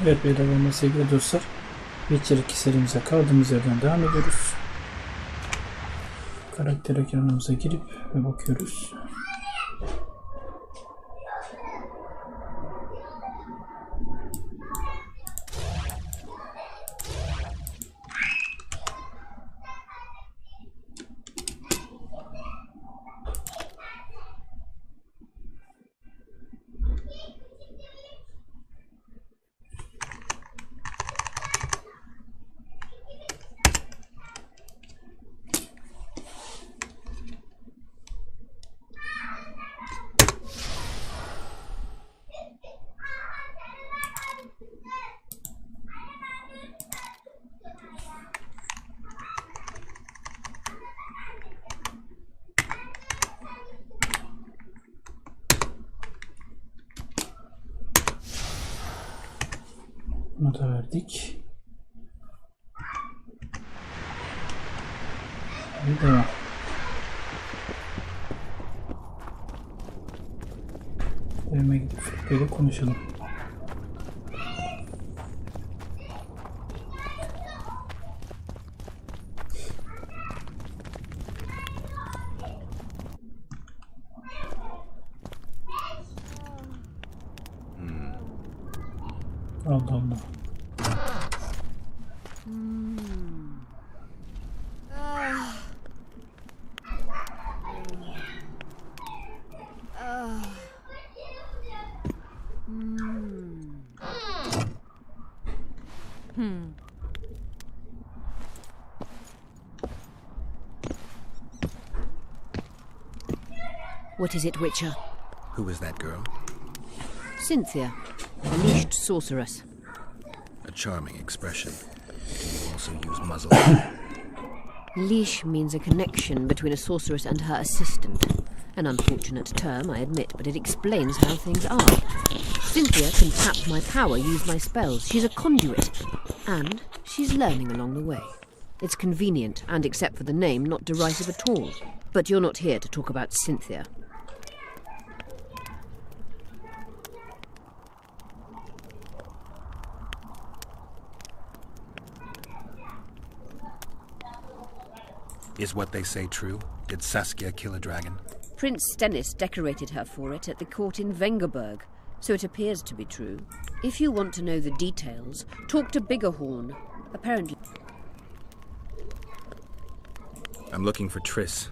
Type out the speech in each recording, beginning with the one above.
Evet beyler, sevgili dostlar, Witcher 2 serimize kaldığımız yerden devam ediyoruz. Karakter ekranımıza girip ve bakıyoruz. Bunu da verdik. Bir devam. Evime gidip böyle konuşalım. Allah Allah. What is it, Witcher? Who is that girl? Cynthia, a leashed sorceress. A charming expression. Do you also use muzzle? Leash means a connection between a sorceress and her assistant. An unfortunate term, I admit, but it explains how things are. Cynthia can tap my power, use my spells. She's a conduit. And she's learning along the way. It's convenient, and except for the name, not derisive at all. But you're not here to talk about Cynthia. Is what they say true? Did Saskia kill a dragon? Prince Stennis decorated her for it at the court in Vengerberg, so it appears to be true. If you want to know the details, talk to Biggerhorn. Apparently... I'm looking for Triss.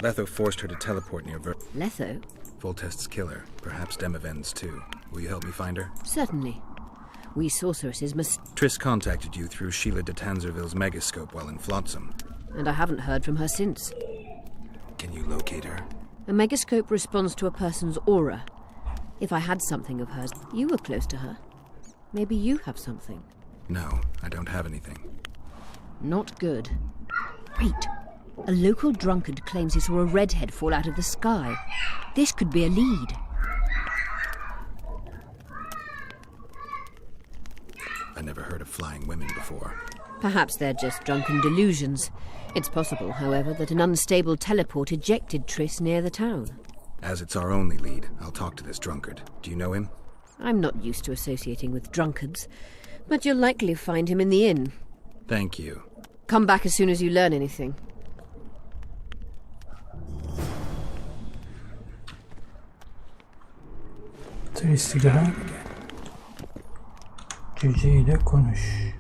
Letho forced her to teleport near Letho? Voltest's killer. Perhaps Demavend's too. Will you help me find her? Certainly. We sorceresses must... Triss contacted you through Sheila de Tanzerville's megascope while in Flotsam. And I haven't heard from her since. Can you locate her? A megascope responds to a person's aura. If I had something of hers, you were close to her. Maybe you have something. No, I don't have anything. Not good. Wait. A local drunkard claims he saw a redhead fall out of the sky. This could be a lead. I never heard of flying women before. Perhaps they're just drunken delusions. It's possible, however, that an unstable teleport ejected Triss near the town. As it's our only lead, I'll talk to this drunkard. Do you know him? I'm not used to associating with drunkards, but you'll likely find him in the inn. Thank you. Come back as soon as you learn anything. Triss'i gelen Cüce ile konuş.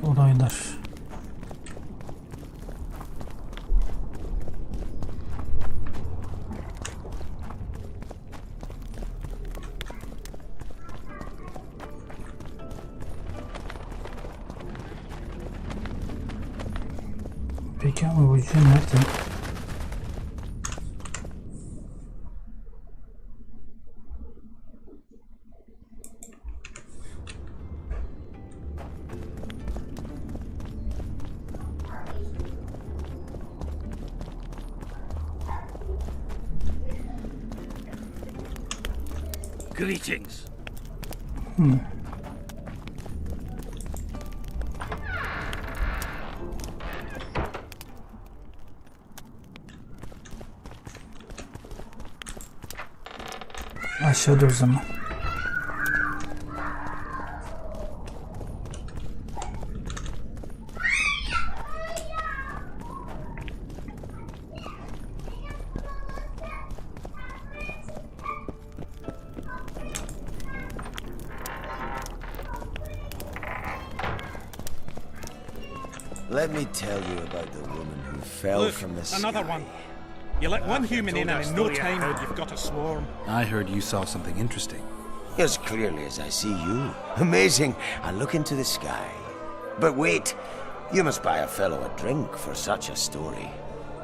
Olaylar. Peki ama bu cüce nerede? Greetings. Aşağıda o zaman. Let me tell you about the woman who fell Look, from the sky. another one. You let one human in and in no time you've got a swarm. I heard you saw something interesting. As clearly as I see you. Amazing. I look into the sky. But wait, you must buy a fellow a drink for such a story.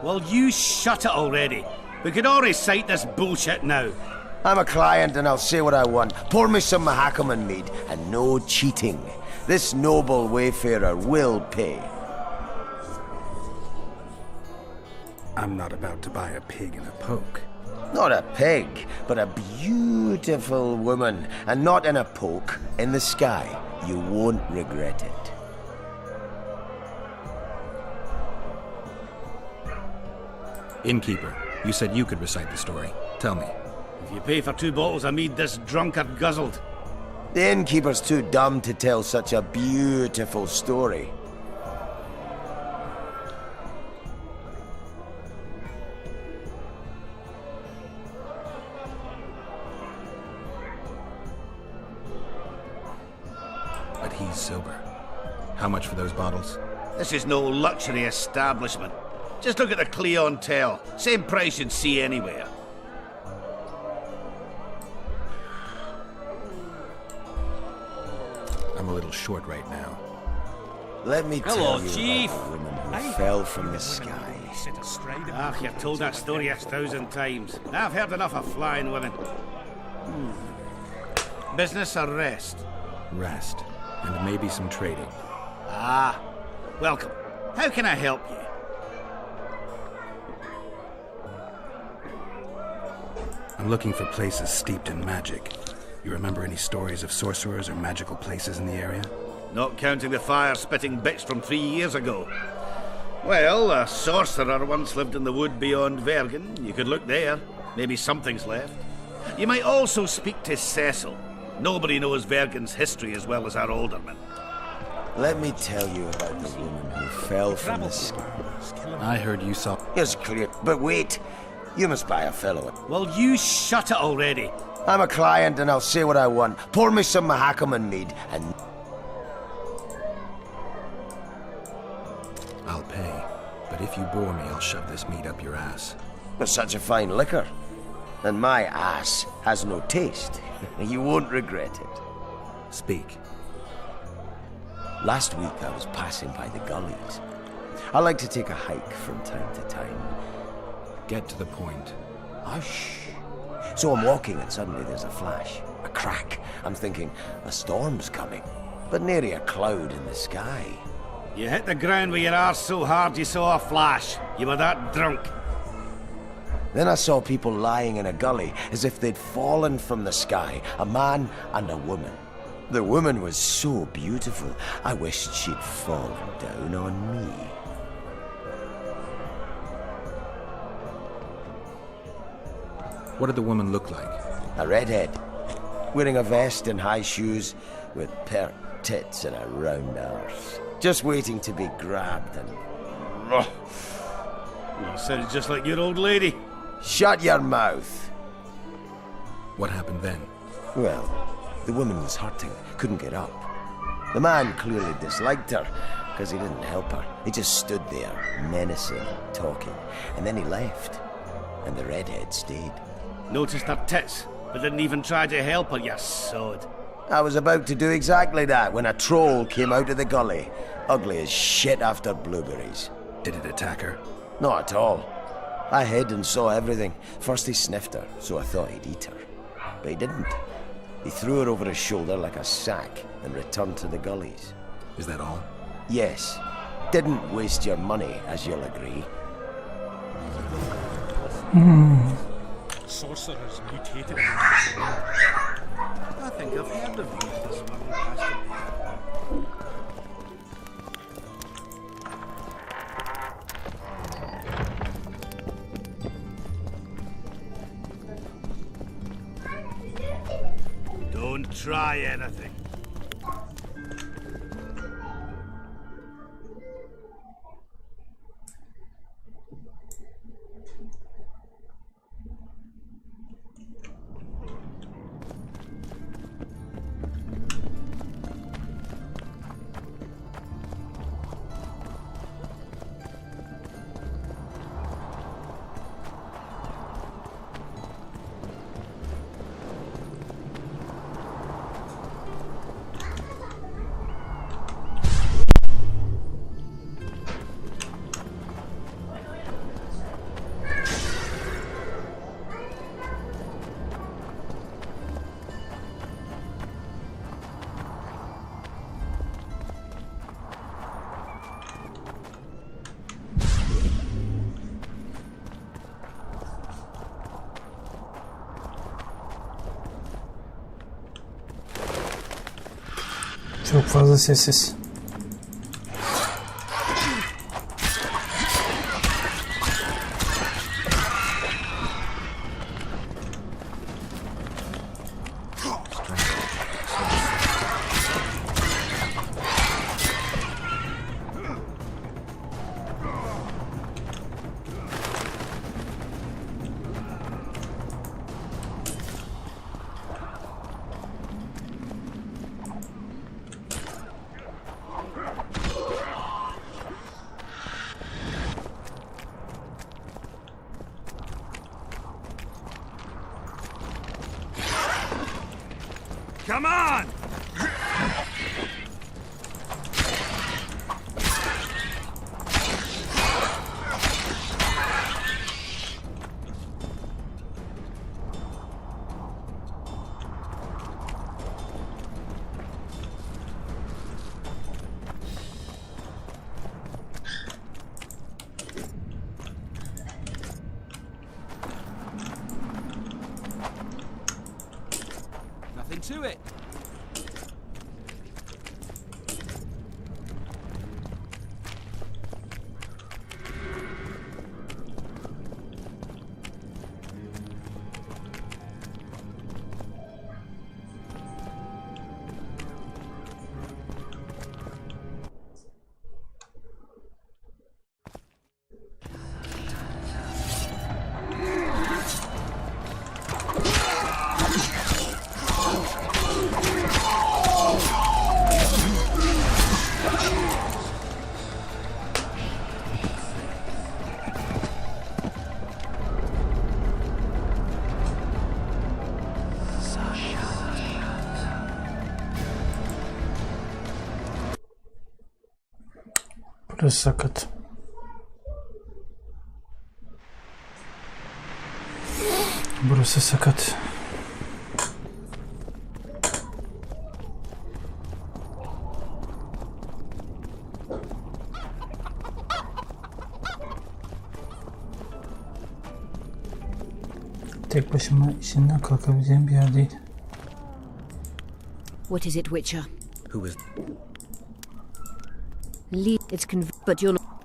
Well, you shut it already. We could all recite this bullshit now. I'm a client and I'll say what I want. Pour me some Mahakaman mead and no cheating. This noble wayfarer will pay. I'm not about to buy a pig in a poke. Not a pig, but a beautiful woman. And not in a poke, in the sky. You won't regret it. Innkeeper, you said you could recite the story. Tell me. If you pay for 2 bottles of mead, this drunkard guzzled. The innkeeper's too dumb to tell such a beautiful story. But he's sober. How much for those bottles? This is no luxury establishment. Just look at the clientele. Same price you'd see anywhere. I'm a little short right now. Let me Hello, tell you Chief. about the woman who fell from the sky. Sit astride of Ah, you've told that story 1,000 times. I've heard enough of flying women. Business or rest? Rest. And maybe some trading. Ah, welcome. How can I help you? I'm looking for places steeped in magic. You remember any stories of sorcerers or magical places in the area? Not counting the fire-spitting bitch from 3 years ago. Well, a sorcerer once lived in the wood beyond Vergen. You could look there. Maybe something's left. You might also speak to Cecil. Nobody knows Vergen's history as well as our alderman. Let me tell you about the woman who fell from the sky. I heard you saw... It's clear, but wait. You must buy a fellow. Well, you shut it already. I'm a client and I'll say what I want. Pour me some Mahakaman mead and... I'll pay. But if you bore me, I'll shove this meat up your ass. It's such a fine liquor. And my ass has no taste. You won't regret it. Speak. Last week I was passing by the gullies. I like to take a hike from time to time. Get to the point. Hush. So I'm walking and suddenly there's a flash, a crack. I'm thinking, a storm's coming. But nary a cloud in the sky. You hit the ground with your arse so hard you saw a flash. You were that drunk. Then I saw people lying in a gully as if they'd fallen from the sky, a man and a woman. The woman was so beautiful, I wished she'd fallen down on me. What did the woman look like? A redhead, wearing a vest and high shoes, with pert tits and a round arse. Just waiting to be grabbed and... You sounded just like your old lady. Shut your mouth! What happened then? Well, the woman was hurting, couldn't get up. The man clearly disliked her, because he didn't help her. He just stood there, menacing, talking, and then he left. And the redhead stayed. Noticed her tits, but didn't even try to help her, you sod. I was about to do exactly that when a troll came out of the gully. Ugly as shit after blueberries. Did it attack her? Not at all. I hid and saw everything. First he sniffed her, so I thought he'd eat her. But he didn't. He threw her over his shoulder like a sack and returned to the gullies. Is that all? Yes. Didn't waste your money, as you'll agree. sorcerers mutated. think I've heard of you, this one bastard. Don't try anything. Çok fazla sessiz. Come on! Nothing to it. Burası sakat. Burası sakat. Tek başıma işinden kalkabileceğim bir yer değil. What is it, Witcher? Who is... It's but you're not...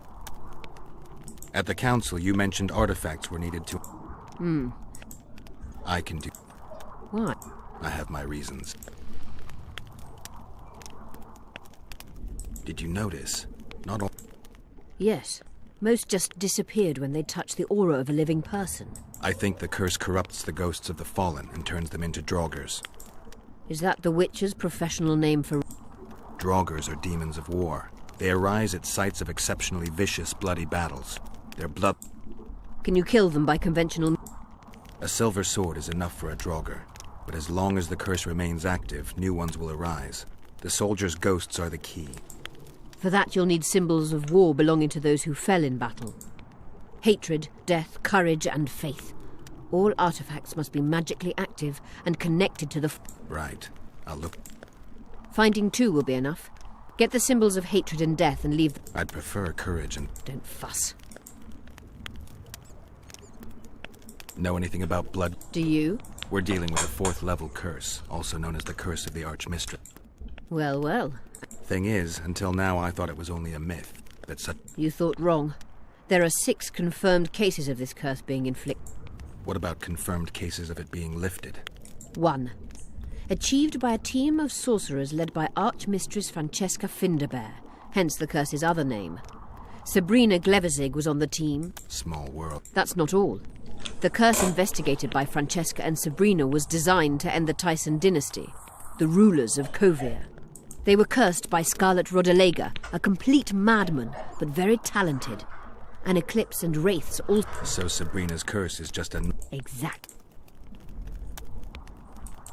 At the council, you mentioned artifacts were needed to... I can do... Why? I have my reasons. Did you notice? Not all... Yes. Most just disappeared when they touch the aura of a living person. I think the curse corrupts the ghosts of the fallen and turns them into draugrs. Is that the Witcher's professional name for... Draugrs are demons of war. They arise at sites of exceptionally vicious, bloody battles. Their blood... Can you kill them by conventional... A silver sword is enough for a draugr, but as long as the curse remains active, new ones will arise. The soldiers' ghosts are the key. For that you'll need symbols of war belonging to those who fell in battle. Hatred, death, courage, and faith. All artifacts must be magically active and connected to the... Right. I'll look... Finding two will be enough. Get the symbols of hatred and death and leave... I'd prefer courage and... Don't fuss. Know anything about blood? Do you? We're dealing with a 4th level curse, also known as the Curse of the Archmistress. Well, well. Thing is, until now I thought it was only a myth. That such... You thought wrong. There are 6 confirmed cases of this curse being inflicted. What about confirmed cases of it being lifted? 1. Achieved by a team of sorcerers led by Archmistress Francesca Finderbear, hence the curse's other name. Sabrina Glevezig was on the team. Small world. That's not all. The curse investigated by Francesca and Sabrina was designed to end the Tyson dynasty, the rulers of Kovir. They were cursed by Scarlet Rodalega, a complete madman, but very talented. An eclipse and wraiths all... So Sabrina's curse is just a... Exact.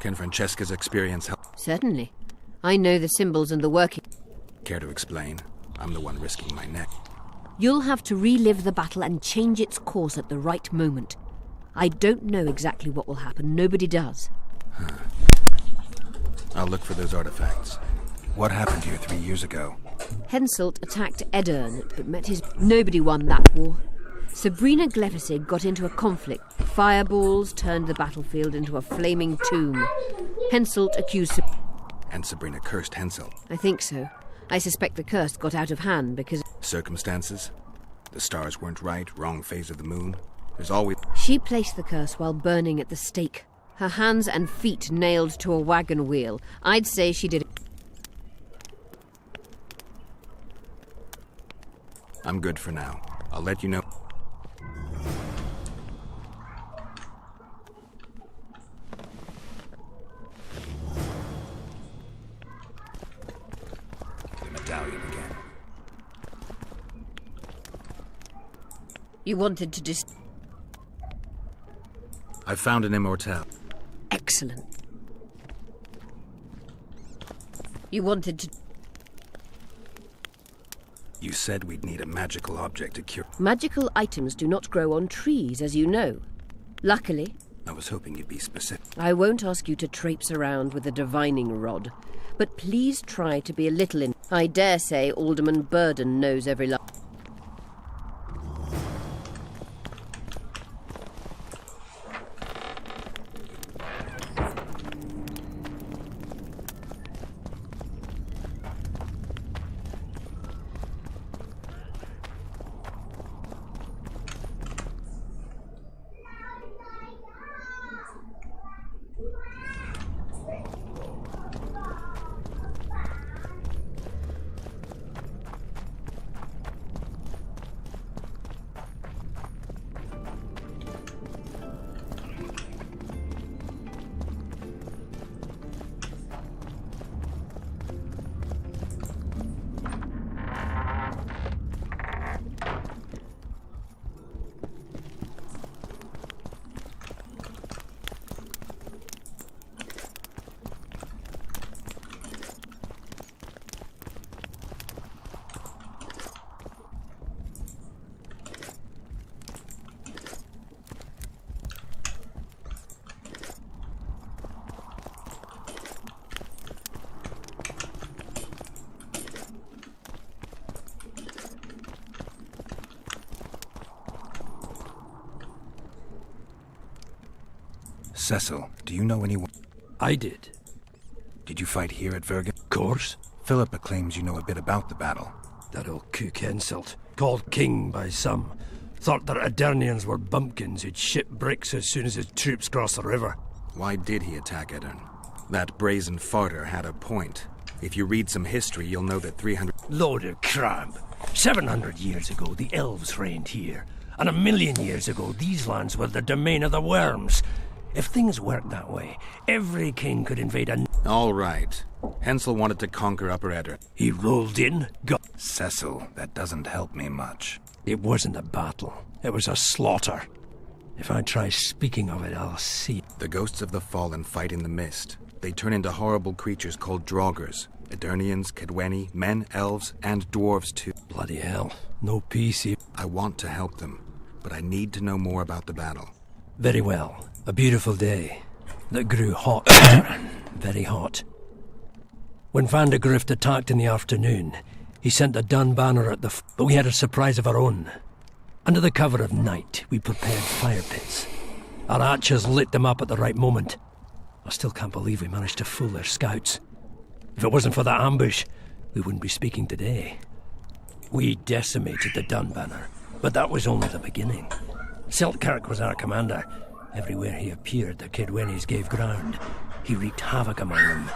Can Francesca's experience help? Certainly. I know the symbols and the working... Care to explain? I'm the one risking my neck. You'll have to relive the battle and change its course at the right moment. I don't know exactly what will happen. Nobody does. I'll look for those artifacts. What happened here 3 years ago? Henselt attacked Edern, but met his... Nobody won that war. Sabrina Glevezig got into a conflict. Fireballs turned the battlefield into a flaming tomb. Henselt accused... And Sabrina cursed Henselt. I think so. I suspect the curse got out of hand because... Circumstances? The stars weren't right, wrong phase of the moon. There's always... She placed the curse while burning at the stake. Her hands and feet nailed to a wagon wheel. I'd say she did... I'm good for now. I'll let you know. The medallion again. You wanted to I found an immortal. Excellent. You wanted to... You said we'd need a magical object to cure... Magical items do not grow on trees, as you know. Luckily... I was hoping you'd be specific. I won't ask you to traipse around with a divining rod, but please try to be a little in... I dare say Alderman Burden knows every... Cecil, do you know anyone? I did. Did you fight here at Vergen? Of course. Philippa claims you know a bit about the battle. That old kook insult, called king by some, thought that Adernians were bumpkins who'd ship bricks as soon as his troops crossed the river. Why did he attack Edern? That brazen farter had a point. If you read some history, you'll know that 300... Load of crap. 700 years ago, the elves reigned here. And 1,000,000 years ago, these lands were the domain of the worms. If things worked that way, every king could invade a... All right. Hensel wanted to conquer Upper Edern. He rolled in, got... Cecil, that doesn't help me much. It wasn't a battle. It was a slaughter. If I try speaking of it, I'll see. The ghosts of the fallen fight in the mist. They turn into horrible creatures called Draugrs. Eternians, Kedweni, men, elves, and dwarves too. Bloody hell. No peace here. I want to help them, but I need to know more about the battle. Very well. A beautiful day that grew hot. Very hot. When Van de Grift attacked in the afternoon, he sent a dun banner at the but we had a surprise of our own. Under the cover of night, we prepared fire pits. Our archers lit them up at the right moment. I still can't believe we managed to fool their scouts. If it wasn't for that ambush, we wouldn't be speaking today. We decimated the Dun banner, but that was only the beginning. Selkirk was our commander. Everywhere he appeared, the Kidwennies gave ground. He wreaked havoc among them.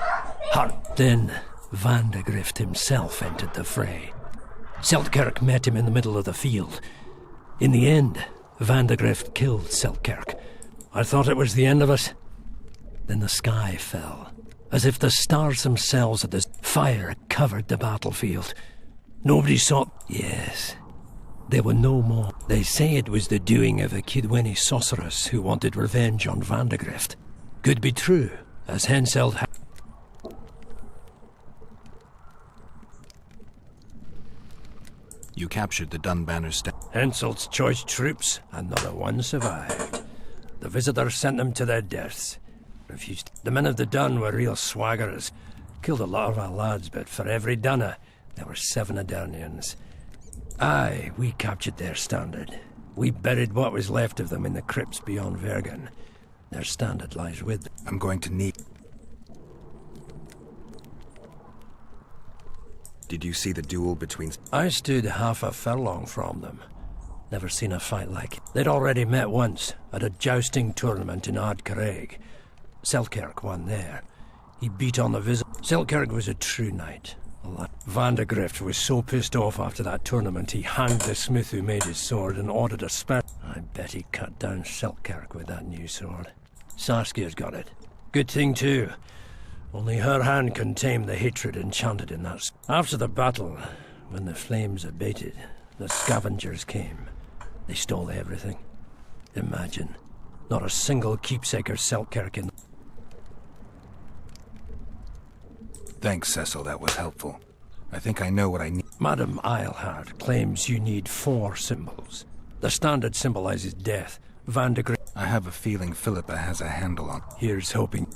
Then Vandegrift himself entered the fray. Selkirk met him in the middle of the field. In the end, Vandegrift killed Selkirk. I thought it was the end of us. Then the sky fell, as if the stars themselves had this fire covered the battlefield. Nobody saw... Yes, there were no more. They say it was the doing of a Kidwenny sorceress who wanted revenge on Vandegrift. Could be true, as Henselt had... You captured the Dun banner Henselt's choice troops, and not a one survived. The visitors sent them to their deaths. Refused. The men of the Dun were real swaggerers. Killed a lot of our lads, but for every Dunner, there were 7 Adarnians. Aye, we captured their standard. We buried what was left of them in the crypts beyond Vergen. Their standard lies with them. I'm going to need... Did you see the duel between... I stood half a furlong from them. Never seen a fight like it. They'd already met once, at a jousting tournament in Ardcarreg. Selkirk won there. He beat on the visit. Selkirk was a true knight. Vandegrift was so pissed off after that tournament he hanged the smith who made his sword and ordered a spare. I bet he cut down Selkirk with that new sword. Saskia's got it. Good thing too. Only her hand can tame the hatred enchanted in that. After the battle, when the flames abated, the scavengers came. They stole everything. Imagine, not a single keepsake or Selkirk in... Thanks, Cecil, that was helpful. I think I know what I need. Madame Eilhard claims you need 4 symbols. The standard symbolizes death. Vandegrift... I have a feeling Philippa has a handle on... Here's hoping...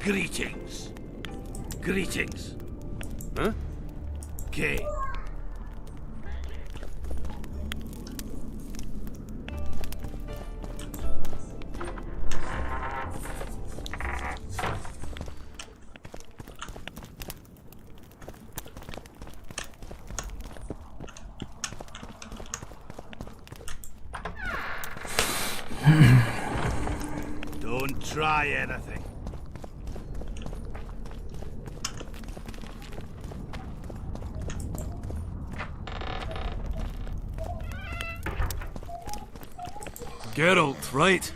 Greetings. Greetings. Huh? Okay. Don't try anything. Geralt, right?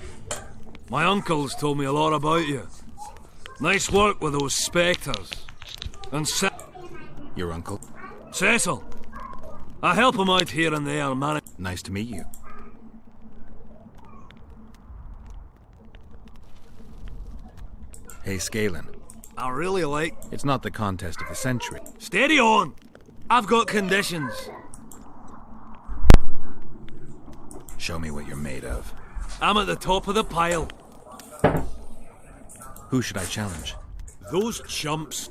My uncle's told me a lot about you. Nice work with those spectres. And Your uncle? Cecil. I help him out here and there, man. Nice to meet you. Hey, Scalen. I really like... It's not the contest of the century. Steady on! I've got conditions. Show me what you're made of. I'm at the top of the pile. Who should I challenge? Those chumps.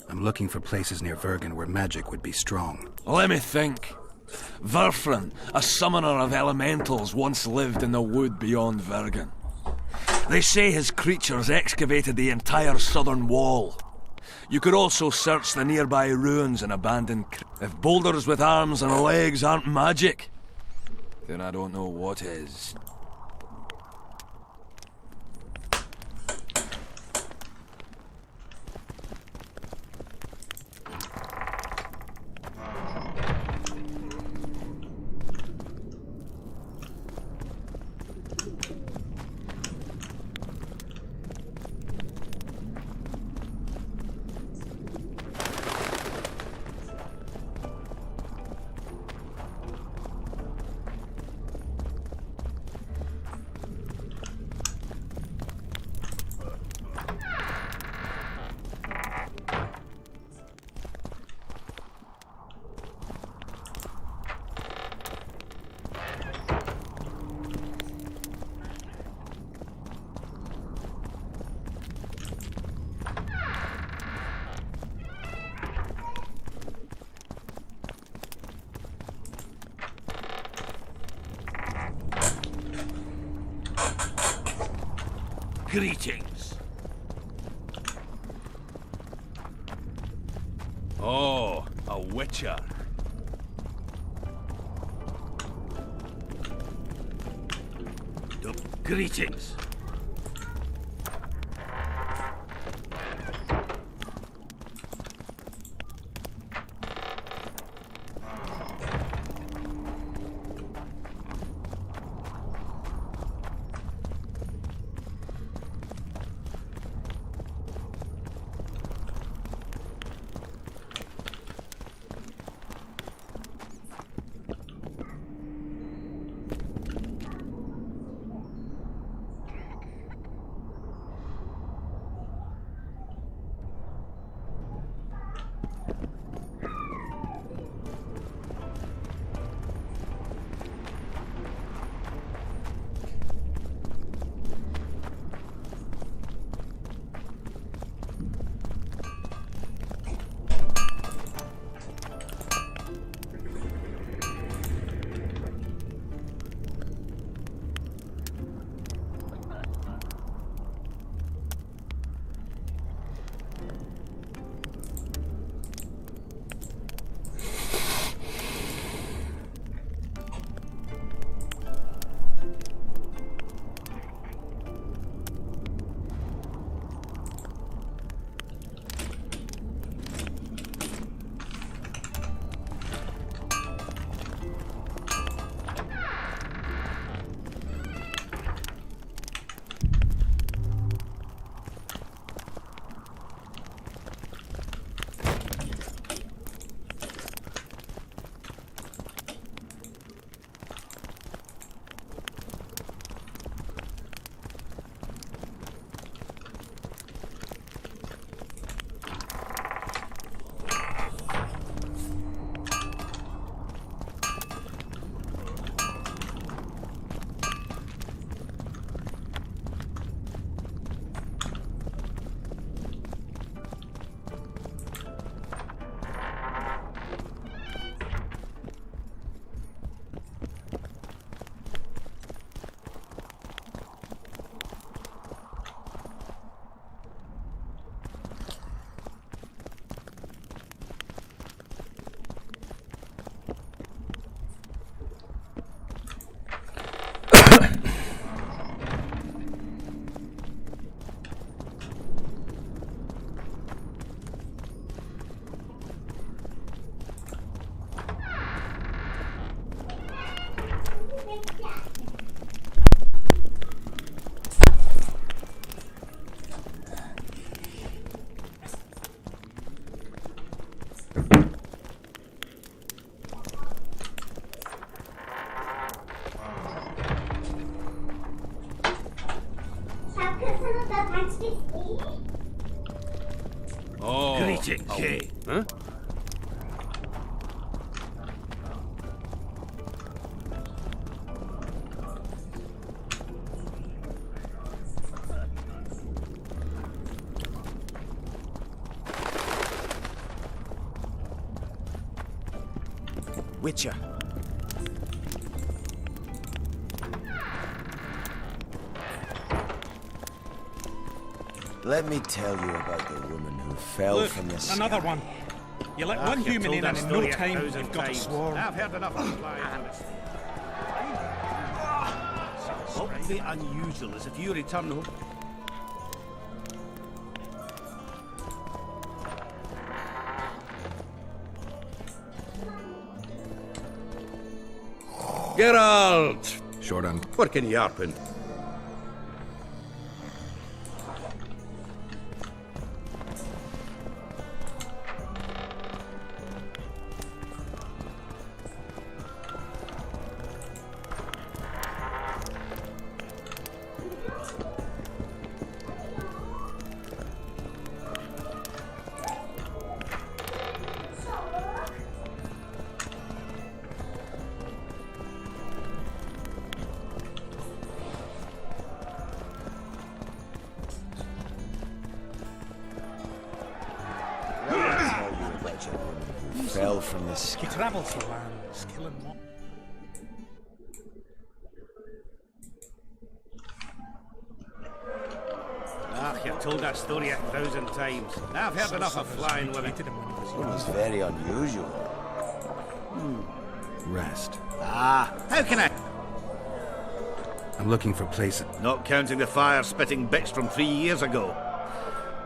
I'm looking for places near Vergen where magic would be strong. Let me think. Verfrin, a summoner of elementals, once lived in the wood beyond Vergen. They say his creatures excavated the entire southern wall. You could also search the nearby ruins and abandoned... If boulders with arms and legs aren't magic, then I don't know what is. Greetings. Oh, a Witcher. Greetings. Oh, greetings. Okay. Huh? Witcher. Let me tell you about the woman who fell Look, from the sky. another one. You let one human in and in no time you've got a swarm. I've heard enough of flying. What would be unusual is if you return home. Geralt! Short on. What can you happen? Fell from the He sky. travels the lands, killing what? You've told that story 1,000 times. I've heard enough of flying women. Hated him when he was It young. was very unusual. Rest. How can I? I'm looking for places. Not counting the fire-spitting bits from 3 years ago.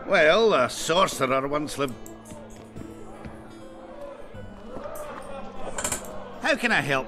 Well, a sorcerer once lived... How can I help?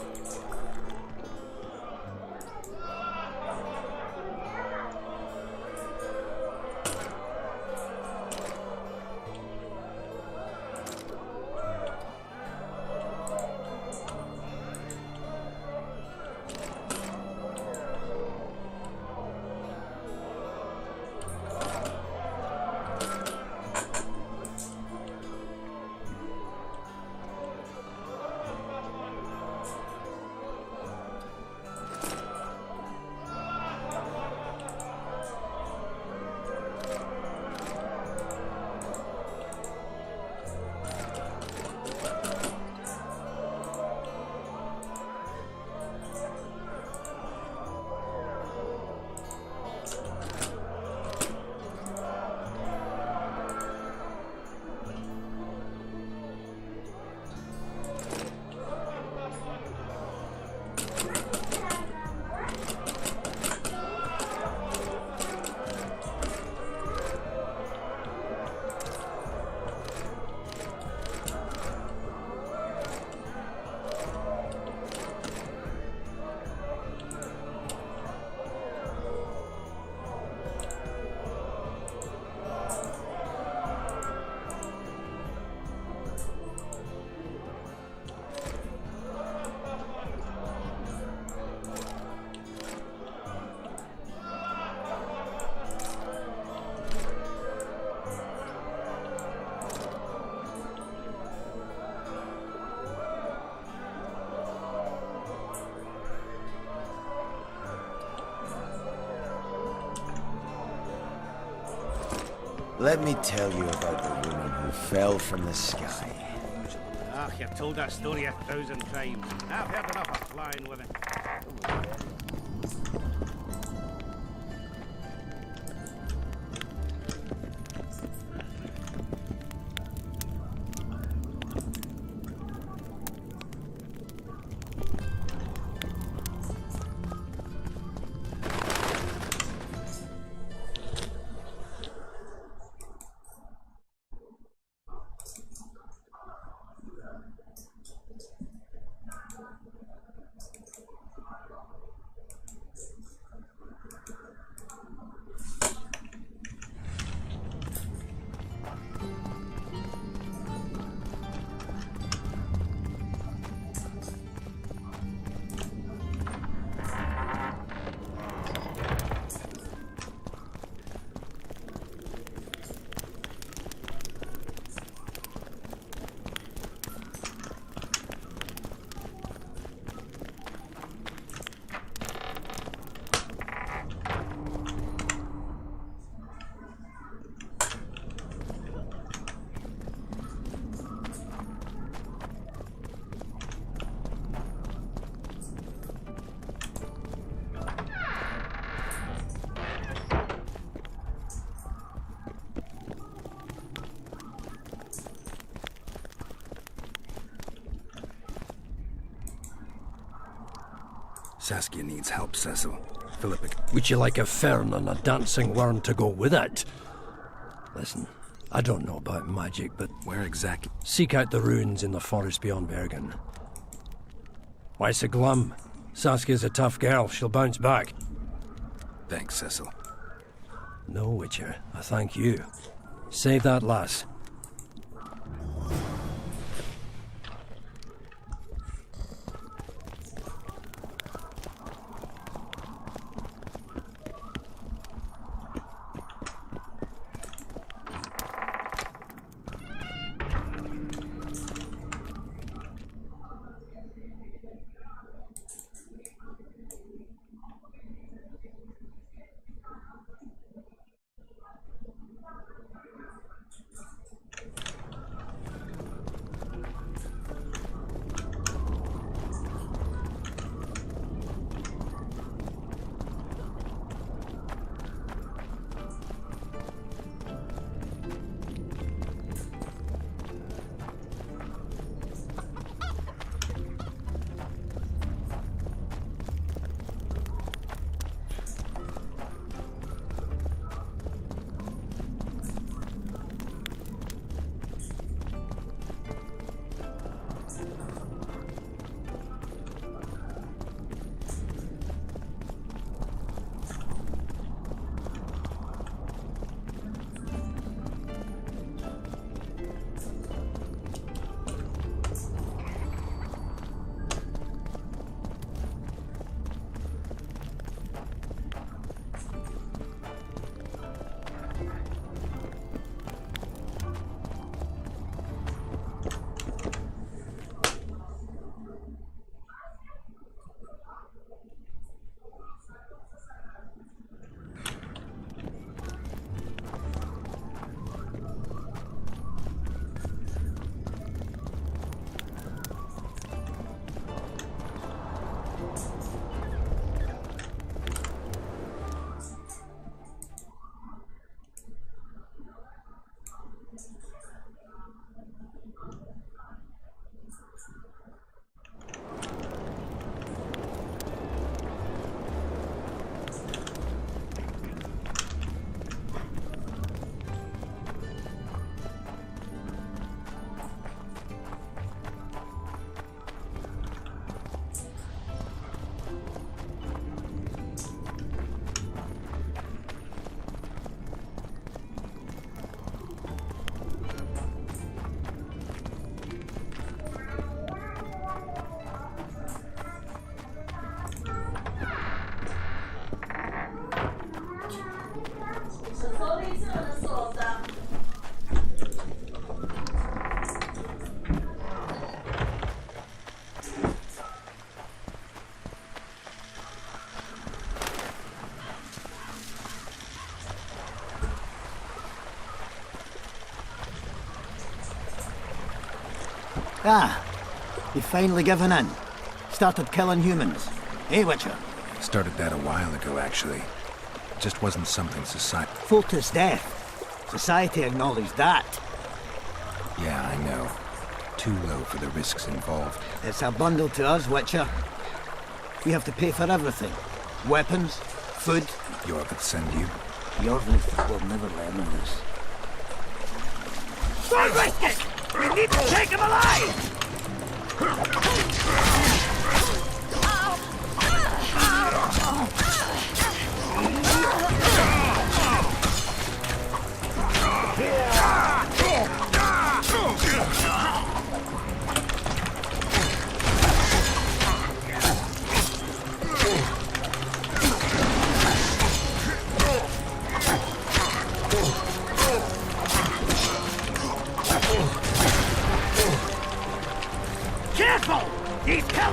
Let me tell you about the woman who fell from the sky. You've told that story 1,000 times. I've heard enough of flying women. Saskia needs help, Cecil. Philippa... Would you like a fern and a dancing worm to go with it? Listen, I don't know about magic, but... Where exactly? Seek out the ruins in the forest beyond Bergen. Why so glum? Saskia's a tough girl. She'll bounce back. Thanks, Cecil. No, Witcher. I thank you. Save that lass. Ah, you've finally given in. Started killing humans. Hey, Witcher? Started that a while ago, actually. It just wasn't something society... Foltest death. Society acknowledged that. Yeah, I know. Too low for the risks involved. It's a bundle to us, Witcher. We have to pay for everything. Weapons, food. Jorvik send you? Jorvik will never learn of this. Don't risk it! We need to take him alive! Careful! He's coming!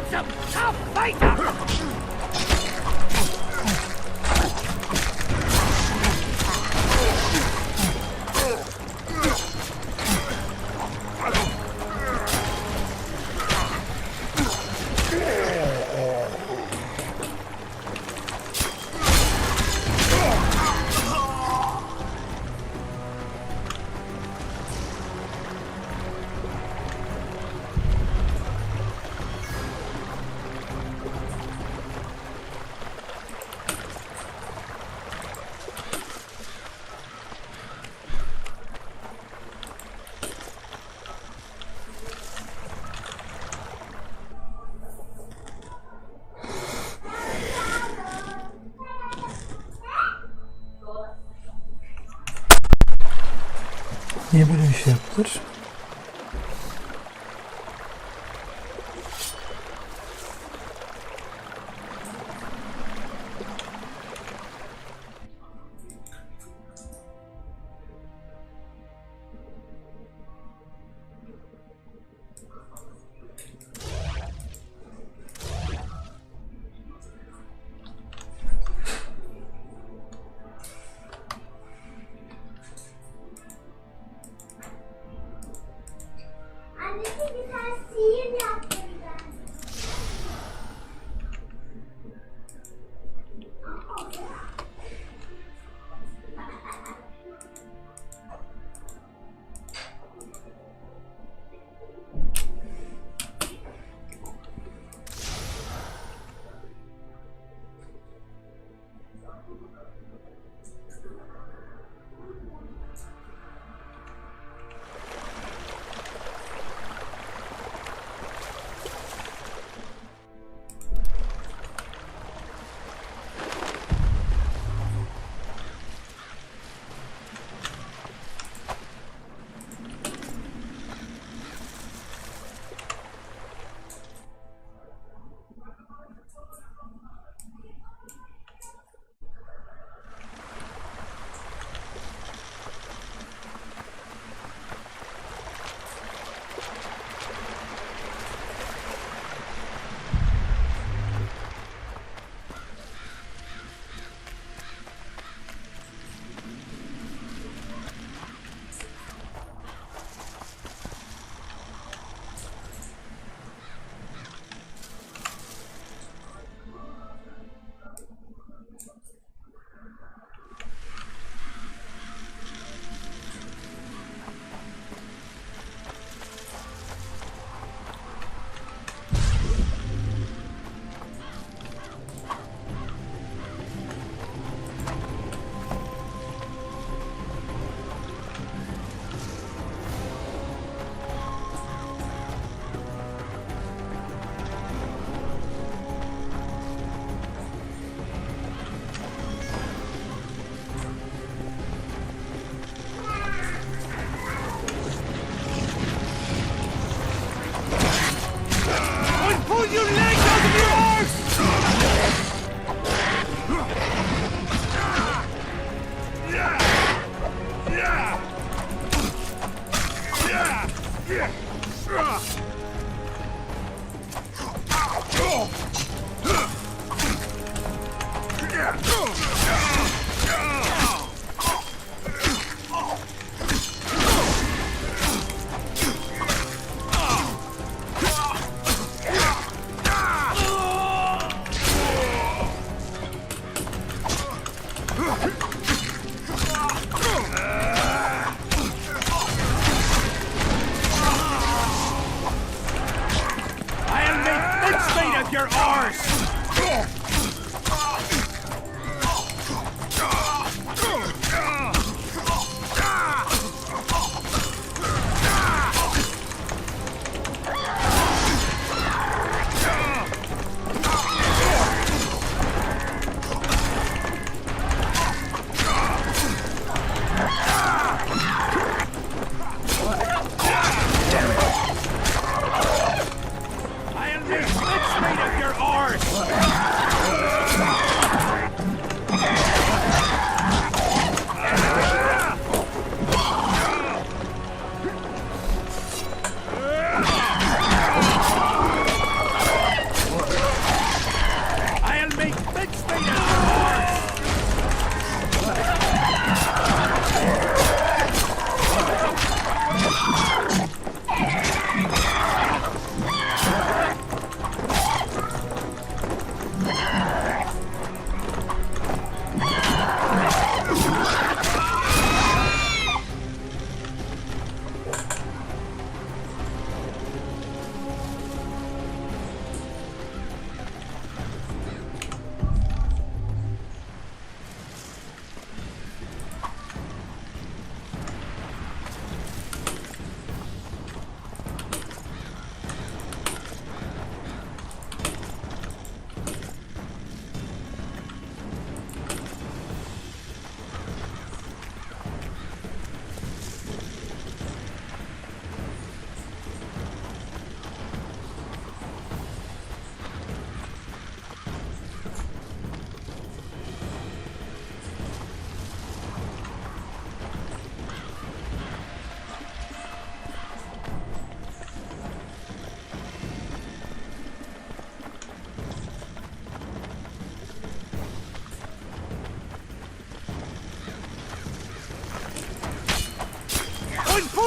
Niye böyle bir şey yaptılar?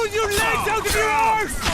pulling your legs out of your arse!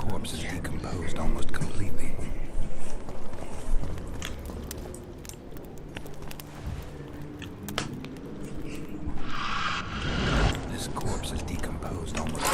corpse is decomposed almost completely. This corpse is decomposed almost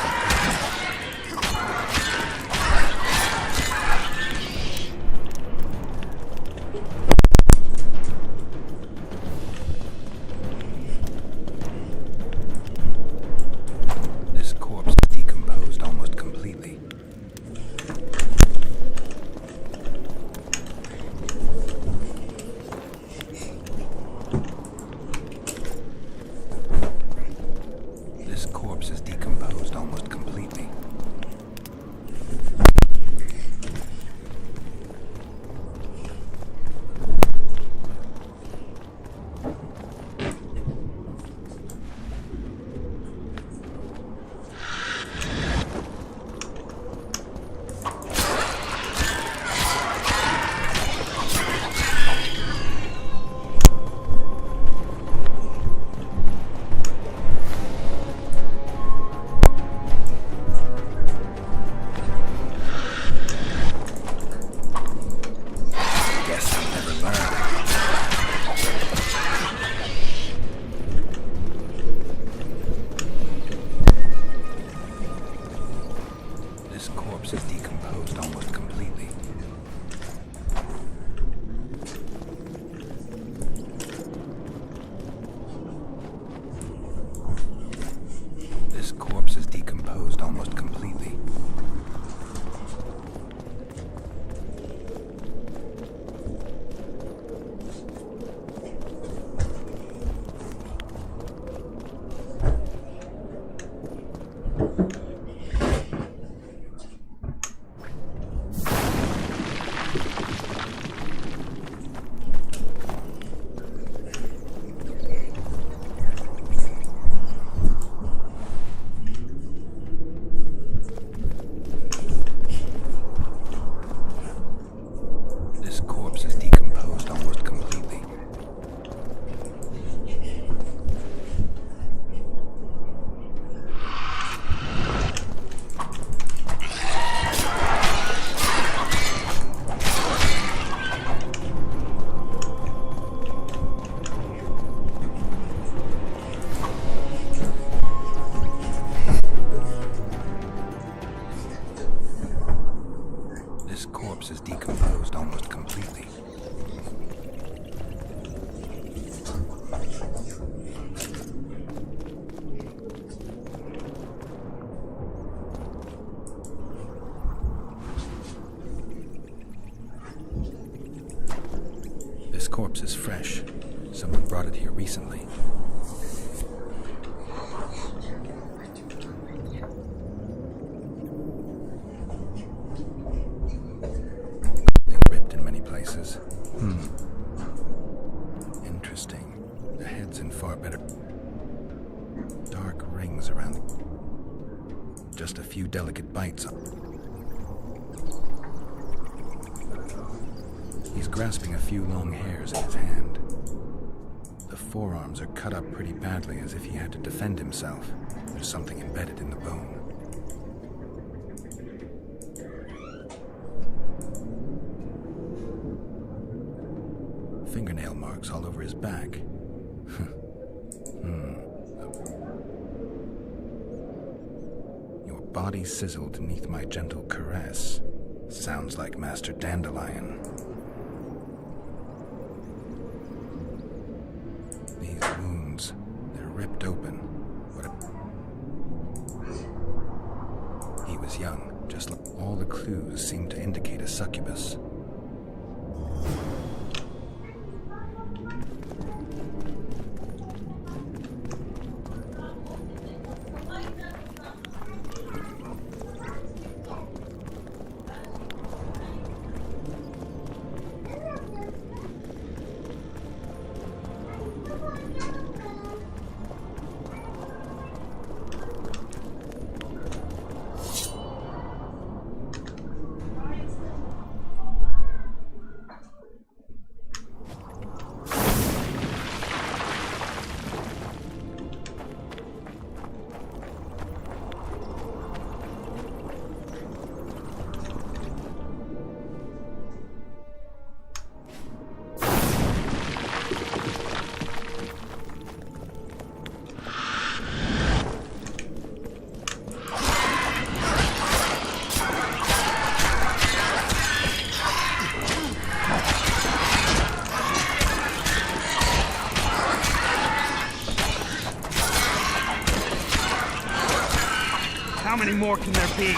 completely. This corpse is decomposed almost completely. This corpse is fresh. Someone brought it here recently. Ripped in many places. Interesting. The head's in far better. Dark rings around. Just a few delicate bites. He's grasping a few long hairs in his hand. The forearms are cut up pretty badly, as if he had to defend himself. There's something embedded in the bone. Fingernail marks all over his back. Your body sizzled beneath my gentle caress. Sounds like Master Dandelion. These wounds, they're ripped open. He was young, just like all the clues seem to indicate a succubus. How many more can there be?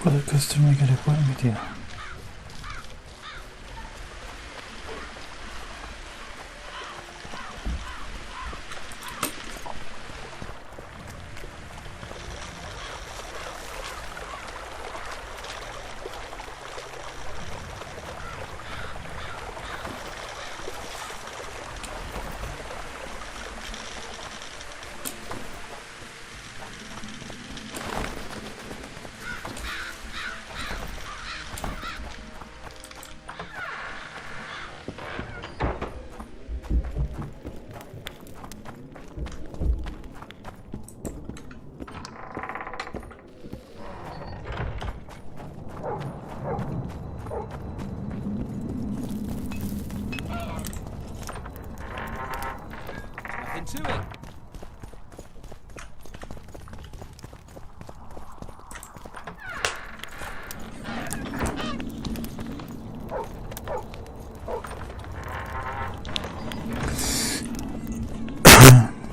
Bu kadar kastırmaya gerek var mıydı ya? To it.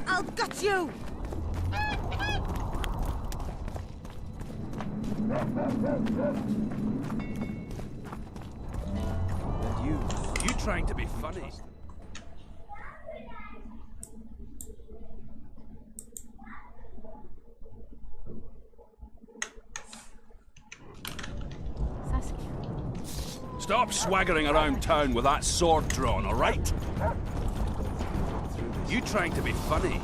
I'll gut you! And you trying to be funny? Stop swaggering around town with that sword drawn, all right? You trying to be funny?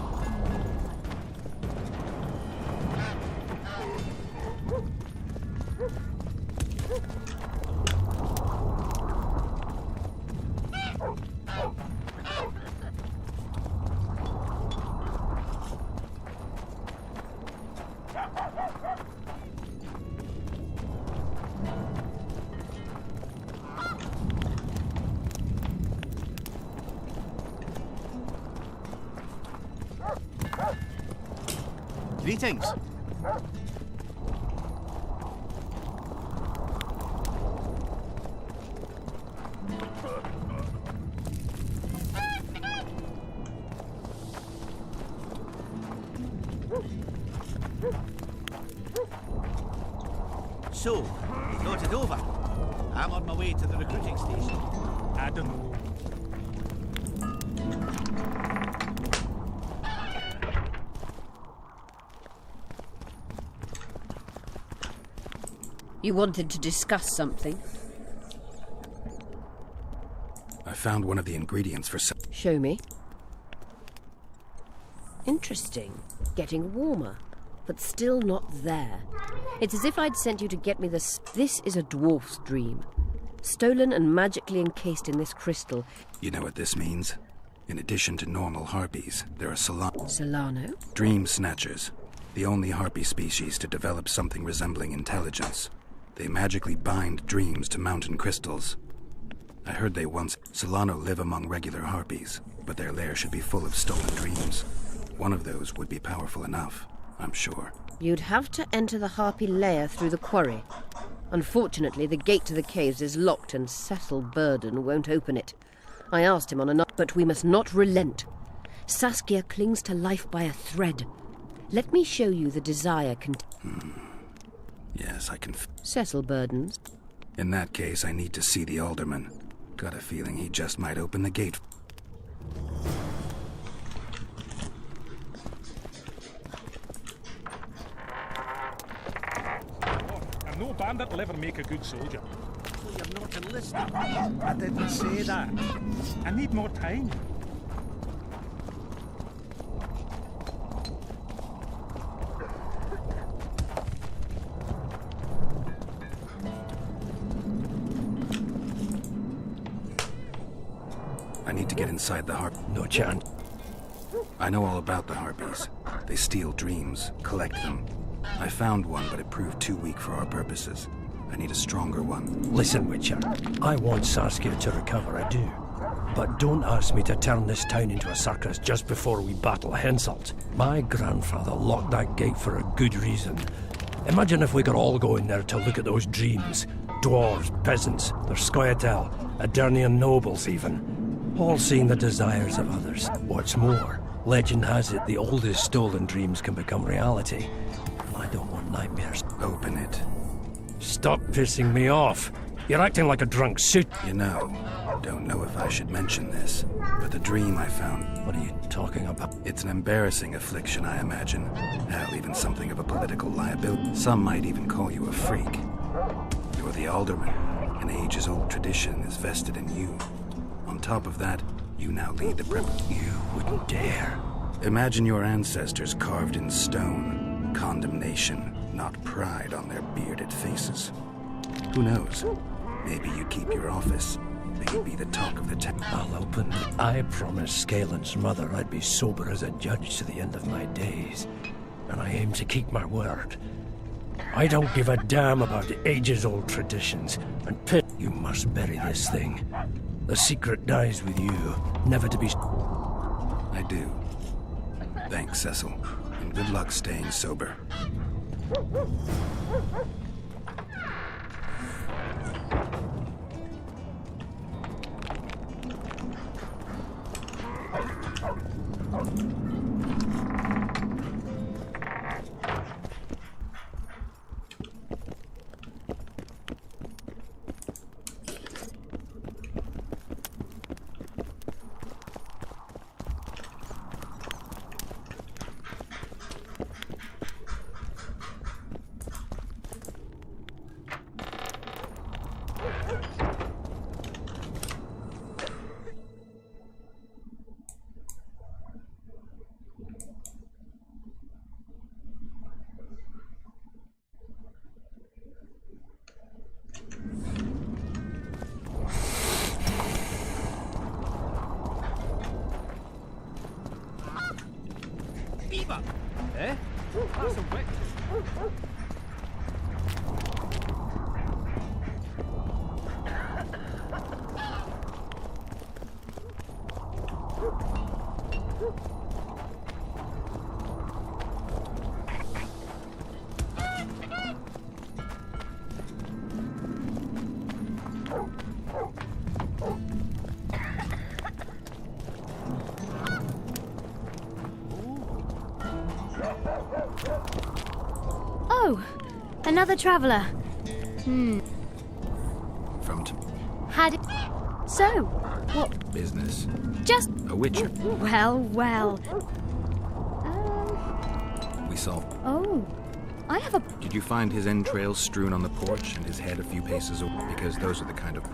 Greetings. So, you got it over. I'm on my way to the recruiting station. I don't know. You wanted to discuss something? I found one of the ingredients for some... Show me. Interesting. Getting warmer, but still not there. It's as if I'd sent you to get me this. This is a dwarf's dream. Stolen and magically encased in this crystal. You know what this means? In addition to normal harpies, there are Solano? Dream snatchers. The only harpy species to develop something resembling intelligence. They magically bind dreams to mountain crystals. I heard they once... Solano live among regular harpies, but their lair should be full of stolen dreams. One of those would be powerful enough, I'm sure. You'd have to enter the harpy lair through the quarry. Unfortunately, the gate to the caves is locked and Cecil Burden won't open it. I asked him on another... But we must not relent. Saskia clings to life by a thread. Let me show you the desire Yes, I can... Cecil Burden's. In that case, I need to see the alderman. Got a feeling he just might open the gate. And no bandit will ever make a good soldier. So you're not enlisted? I didn't say that. I need more time. I need to get inside the harp. No chance. I know all about the harpies. They steal dreams, collect them. I found one, but it proved too weak for our purposes. I need a stronger one. Listen, Witcher. I want Saskia to recover, I do. But don't ask me to turn this town into a circus just before we battle Henselt. My grandfather locked that gate for a good reason. Imagine if we could all go in there to look at those dreams. Dwarves, peasants, their scoia'tael, Adernian nobles even. All seeing the desires of others. What's more, legend has it the oldest stolen dreams can become reality. I don't want nightmares. Open it. Stop pissing me off. You're acting like a drunk suit. You know, don't know if I should mention this, but the dream I found... What are you talking about? It's an embarrassing affliction, I imagine. Hell, even something of a political liability. Some might even call you a freak. You're the alderman. An ages-old tradition is vested in you. On top of that, you now lead the You wouldn't dare. Imagine your ancestors carved in stone. Condemnation, not pride on their bearded faces. Who knows? Maybe you keep your office. Maybe be the talk of the town. I'll open. I promised Scalen's mother I'd be sober as a judge to the end of my days. And I aim to keep my word. I don't give a damn about ages-old traditions. And Pit, you must bury this thing. The secret dies with you, never to be... I do. Thanks, Cecil. And good luck staying sober. Oh, another traveller. Had it... So, what? Business. Just... A Witcher. Well. We solved. Oh, I have a... Did you find his entrails strewn on the porch and his head a few paces away? Because those are the kind of...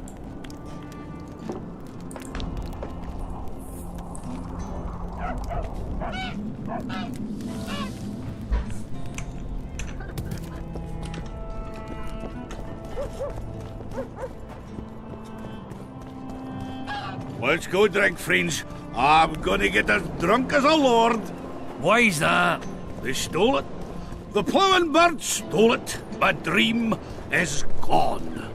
Let's go drink, friends. I'm gonna get as drunk as a lord. Why's that? They stole it. The plowing bird stole it. My dream is gone.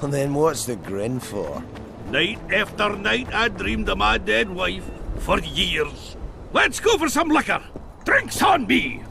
And then what's the grin for? Night after night I dreamed of my dead wife for years. Let's go for some liquor. Drinks on me.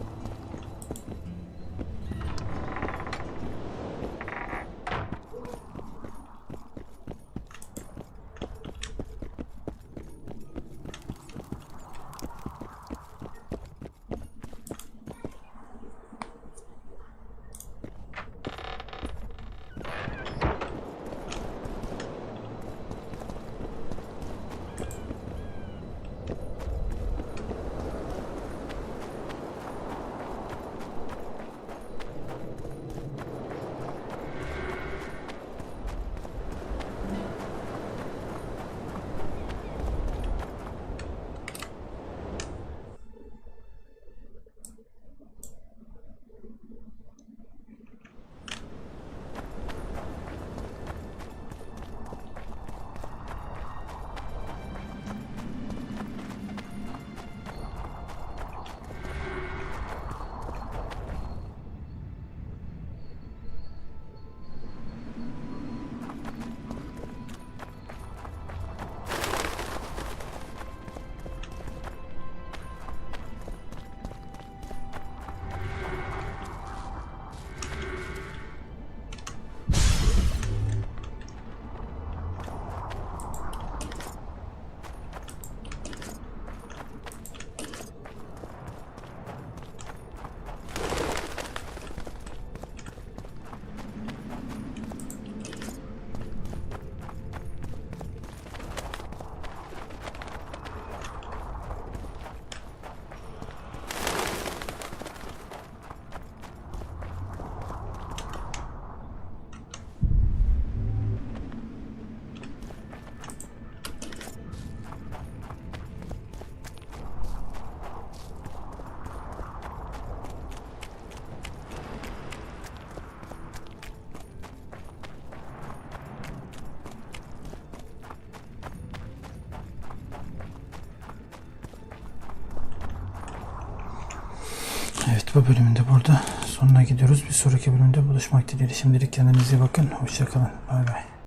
Bu bölümün de burada sonuna gidiyoruz. Bir sonraki bölümde buluşmak dileğiyle. Şimdilik kendinize iyi bakın. Hoşça kalın. Bay bay.